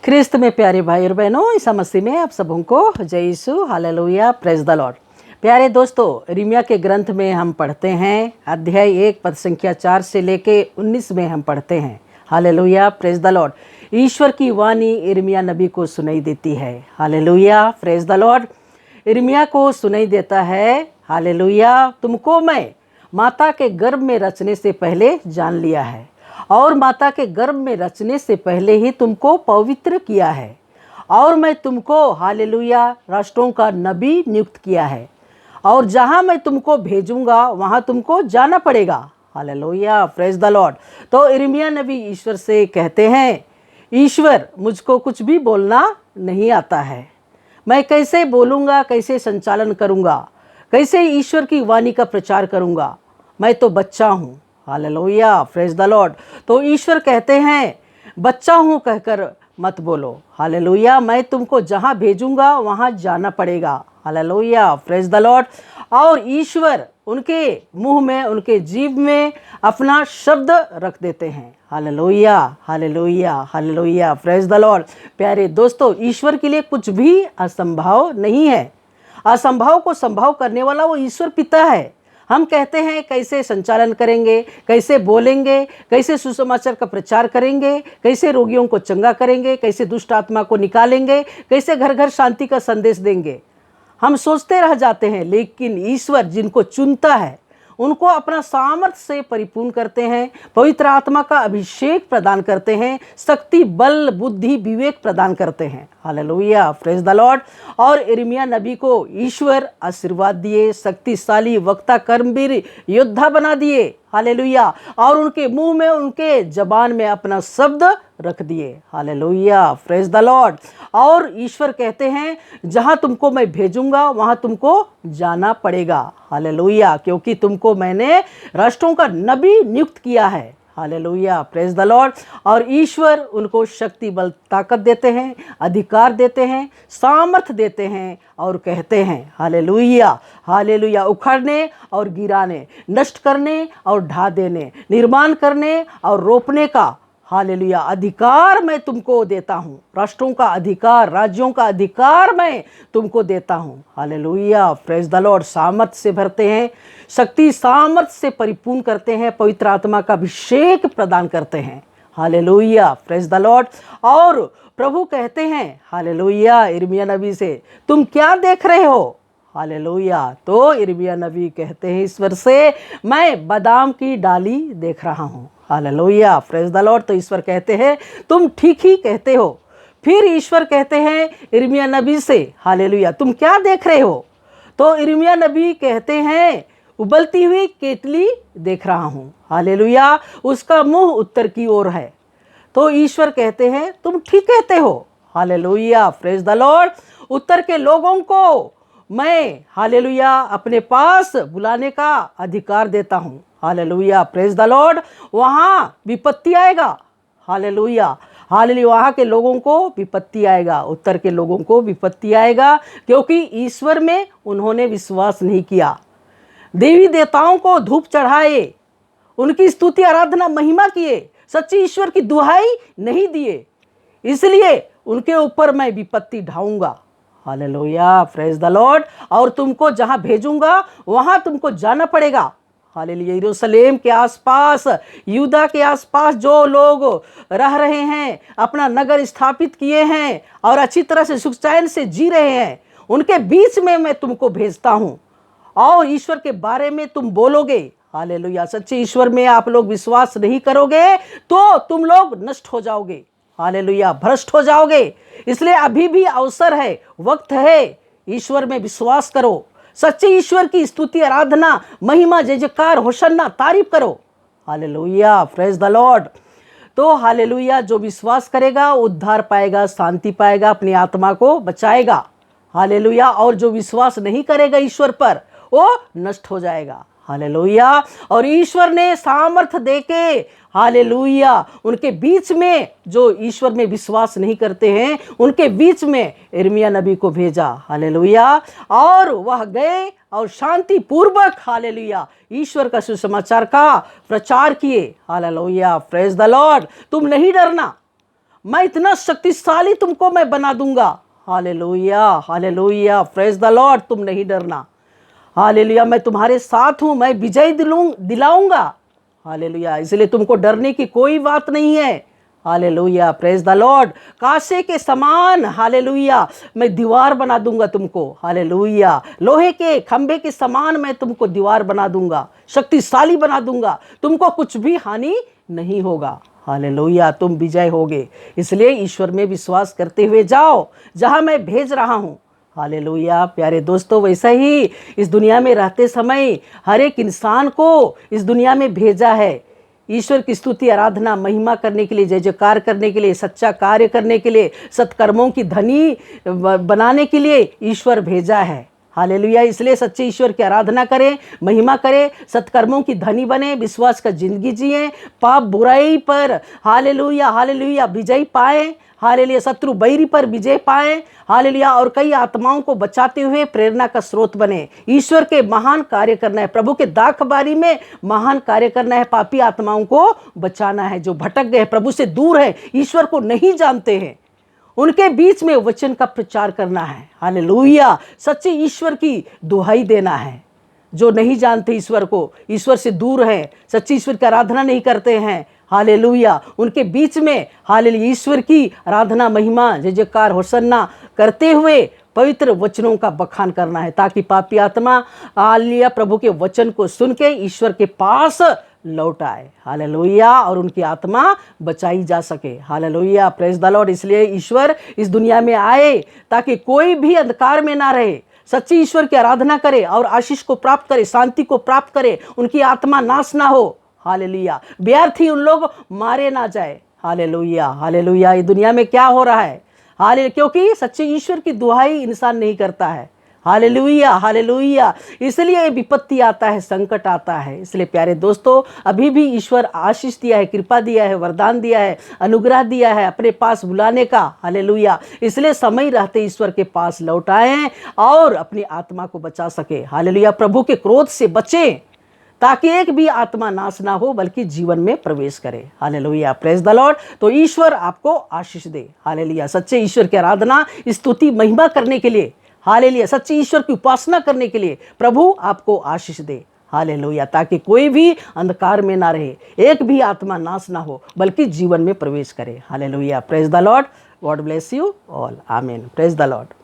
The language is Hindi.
ख्रिस्त में प्यारे भाई और बहनों, ईसा मसीह में आप सबों को जय यीशु, हालेलुया, प्रेज द लॉर्ड। प्यारे दोस्तों, यिर्मयाह के ग्रंथ में हम पढ़ते हैं अध्याय 1 पद संख्या 4 से लेके 19 में हम पढ़ते हैं। Hallelujah, praise the Lord. ईश्वर की वाणी यिर्मयाह नबी को सुनाई देती है। Hallelujah, praise the Lord. यिर्मयाह को सुनाई देता है, हालेलुया, तुमको मैं माता के गर्भ में रचने से पहले जान लिया है और माता के गर्भ में रचने से पहले ही तुमको पवित्र किया है और मैं तुमको, हालेलुया, राष्ट्रों का नबी नियुक्त किया है और जहाँ मैं तुमको भेजूंगा वहाँ तुमको जाना पड़ेगा। Hallelujah, praise the Lord. तो यिर्मयाह नबी ईश्वर से कहते हैं, ईश्वर, मुझको कुछ भी बोलना नहीं आता है, मैं कैसे बोलूँगा, कैसे संचालन करूँगा, कैसे ईश्वर की वाणी का प्रचार करूँगा, मैं तो बच्चा हूँ। Hallelujah, praise the Lord. तो ईश्वर कहते हैं, बच्चा हूँ कहकर मत बोलो। हालेलुया, मैं तुमको जहाँ भेजूंगा वहाँ जाना पड़ेगा। Hallelujah, praise the Lord. और ईश्वर उनके मुंह में, उनके जीभ में अपना शब्द रख देते हैं। Hallelujah, hallelujah, hallelujah, praise the Lord. प्यारे दोस्तों, ईश्वर के लिए कुछ भी असंभव नहीं है। असंभव को संभव करने वाला वो ईश्वर पिता है। हम कहते हैं कैसे संचालन करेंगे, कैसे बोलेंगे, कैसे सुसमाचार का प्रचार करेंगे, कैसे रोगियों को चंगा करेंगे, कैसे दुष्ट आत्मा को निकालेंगे, कैसे घर घर शांति का संदेश देंगे। हम सोचते रह जाते हैं, लेकिन ईश्वर जिनको चुनता है उनको अपना सामर्थ्य से परिपूर्ण करते हैं, पवित्र आत्मा का अभिषेक प्रदान करते हैं, शक्ति, बल, बुद्धि, विवेक प्रदान करते हैं। Hallelujah, praise the Lord. और यिर्मयाह नबी को ईश्वर आशीर्वाद दिए, शक्तिशाली वक्ता, कर्मवीर, योद्धा बना दिए। हालेलुया। और उनके मुंह में, उनके जबान में अपना शब्द रख दिए। Hallelujah, praise the Lord. और ईश्वर कहते हैं, जहां तुमको मैं भेजूंगा वहां तुमको जाना पड़ेगा। हालेलुया, क्योंकि तुमको मैंने राष्ट्रों का नबी नियुक्त किया है। Hallelujah, praise the Lord. और ईश्वर उनको शक्ति, बल, ताकत देते हैं, अधिकार देते हैं, सामर्थ देते हैं और कहते हैं, हालेलुया, हालेलुया, उखाड़ने और गिराने, नष्ट करने और ढा देने, निर्माण करने और रोपने का, हालेलुया, अधिकार मैं तुमको देता हूँ। राष्ट्रों का अधिकार, राज्यों का अधिकार मैं तुमको देता हूँ। Hallelujah, praise the Lord. सामर्थ्य से भरते हैं, शक्ति सामर्थ्य से परिपूर्ण करते हैं, पवित्र आत्मा का अभिषेक प्रदान करते हैं। Hallelujah, praise the Lord. और प्रभु कहते हैं, हालेलुया, यिर्मयाह नबी से, तुम क्या देख रहे हो? हालेलुया। तो यिर्मयाह नबी कहते हैं ईश्वर से, मैं बादाम की डाली देख रहा हूँ। Hallelujah, praise the Lord. तो ईश्वर कहते हैं, तुम ठीक ही कहते हो। फिर ईश्वर कहते हैं यिर्मयाह नबी से, हालेलुया, तुम क्या देख रहे हो? तो यिर्मयाह नबी कहते हैं, उबलती हुई केतली देख रहा हूँ। हालेलुया, उसका मुंह उत्तर की ओर है। तो ईश्वर कहते हैं, तुम ठीक कहते हो। Hallelujah, praise the Lord. उत्तर के लोगों को मैं, हालेलुया, अपने पास बुलाने का अधिकार देता हूँ। Hallelujah, praise the Lord. वहाँ विपत्ति आएगा। हालेलुया, हालेलुया, वहाँ के लोगों को विपत्ति आएगा, उत्तर के लोगों को विपत्ति आएगा, क्योंकि ईश्वर में उन्होंने विश्वास नहीं किया। देवी देवताओं को धूप चढ़ाए, उनकी स्तुति, आराधना, महिमा किए, सच्ची ईश्वर की दुहाई नहीं दिए, इसलिए उनके ऊपर मैं विपत्ति ढाऊंगा। Hallelujah, praise the Lord. और तुमको जहां भेजूंगा वहां तुमको जाना पड़ेगा। हालेलुया, यरूशलेम के आसपास, यहूदा के आसपास जो लोग रह रहे हैं, अपना नगर स्थापित किए हैं और अच्छी तरह से सुख चैन से जी रहे हैं, उनके बीच में मैं तुमको भेजता हूँ और ईश्वर के बारे में तुम बोलोगे। हालेलुया, सच्चे ईश्वर में आप लोग विश्वास नहीं करोगे तो तुम लोग नष्ट हो जाओगे। हालेलुया, भ्रष्ट हो जाओगे। इसलिए अभी भी अवसर है, वक्त है, ईश्वर में विश्वास करो, सच्चे ईश्वर की स्तुति, आराधना, महिमा, जय जयकार, होशन्ना, तारीफ करो। Hallelujah, praise the Lord. तो हालेलुया, जो विश्वास करेगा उद्धार पाएगा, शांति पाएगा, अपनी आत्मा को बचाएगा। हालेलुया। और जो विश्वास नहीं करेगा ईश्वर पर, वो नष्ट हो जाएगा। हालेलुया। और ईश्वर ने सामर्थ्य देके, हालेलुया, उनके बीच में, जो ईश्वर में विश्वास नहीं करते हैं, उनके बीच में यिर्मयाह नबी को भेजा। हालेलुया। और वह गए और शांति पूर्वक, हालेलुया, ईश्वर का सुसमाचार का प्रचार किए। Hallelujah, praise the Lord. तुम नहीं डरना, मैं इतना शक्तिशाली तुमको मैं बना दूंगा। Hallelujah, hallelujah, praise the Lord. तुम नहीं डरना। हालेलुया, मैं तुम्हारे साथ हूं, मैं विजय दिलाऊंगा। हालेलुया, इसलिए तुमको डरने की कोई बात नहीं है। Hallelujah, praise the Lord. कासे के समान, हालेलुया, मैं दीवार बना दूंगा तुमको। हालेलुया, लोहे के खंभे के समान मैं तुमको दीवार बना दूंगा, शक्तिशाली बना दूंगा, तुमको कुछ भी हानि नहीं होगा। हालेलुया, तुम विजय होगे। इसलिए ईश्वर में विश्वास करते हुए जाओ जहां मैं भेज रहा हूं। हालेलुया, प्यारे दोस्तों, वैसा ही इस दुनिया में रहते समय हर एक इंसान को इस दुनिया में भेजा है ईश्वर की स्तुति, आराधना, महिमा करने के लिए, जय जयकार करने के लिए, सच्चा कार्य करने के लिए, सत्कर्मों की धनी बनाने के लिए ईश्वर भेजा है। हालेलुया, इसलिए सच्चे ईश्वर की आराधना करें, महिमा करें, सत्कर्मों की धनी बने, विश्वास का जिंदगी जिए, पाप बुराई पर हालेलुया हालेलुया विजय पाए। हालेलुया, शत्रु बैरी पर विजय पाए। हालेलुया, और कई आत्माओं को बचाते हुए प्रेरणा का स्रोत बने। ईश्वर के महान कार्य करना है, प्रभु के दाखबारी में महान कार्य करना है, पापी आत्माओं को बचाना है जो भटक गए, प्रभु से दूर है, ईश्वर को नहीं जानते हैं, उनके बीच में वचन का प्रचार करना है। हालेलुया, सच्चे ईश्वर की दुहाई देना है। जो नहीं जानते ईश्वर को, ईश्वर से दूर है, सच्चे ईश्वर की आराधना नहीं करते हैं, हालेलुया, उनके बीच में हालेलुया ईश्वर की आराधना, महिमा, जय जयकार, होसन्ना करते हुए पवित्र वचनों का बखान करना है, ताकि पापी आत्मा हालेलुया प्रभु के वचन को सुन के ईश्वर के पास लौट आए। हालेलुया, और उनकी आत्मा बचाई जा सके। Hallelujah, praise the Lord. इसलिए ईश्वर इस दुनिया में आए ताकि कोई भी अंधकार में ना रहे, सच्ची ईश्वर की आराधना करे और आशीष को प्राप्त करे, शांति को प्राप्त करे, उनकी आत्मा नाश ना हो। हालेलुया, व्यर्थ उन लोग मारे ना जाए। हालेलुया हालेलुया, ये दुनिया में क्या हो रहा है? हालेलुया, क्योंकि सच्चे ईश्वर की दुहाई इंसान नहीं करता है। हालेलुया हालेलुया, इसलिए विपत्ति आता है, संकट आता है। इसलिए प्यारे दोस्तों, अभी भी ईश्वर आशीष दिया है, कृपा दिया है, वरदान दिया है, अनुग्रह दिया है अपने पास बुलाने का। हालेलुया, इसलिए समय रहते ईश्वर के पास लौट आएं और अपनी आत्मा को बचा सके। हालेलुया, प्रभु के क्रोध से बचें ताकि एक भी आत्मा नाश ना हो बल्कि जीवन में प्रवेश करे। Hallelujah, praise the Lord. तो ईश्वर आपको आशीष दे। हालेलुया, सच्चे ईश्वर की आराधना, स्तुति, महिमा करने के लिए, हालेलुया, सच्चे ईश्वर की उपासना करने के लिए प्रभु आपको आशीष दे। हालेलुया, ताकि कोई भी अंधकार में ना रहे, एक भी आत्मा नाश ना हो बल्कि जीवन में प्रवेश करे। Hallelujah, praise the Lord. God bless you all. आमीन। Praise the Lord.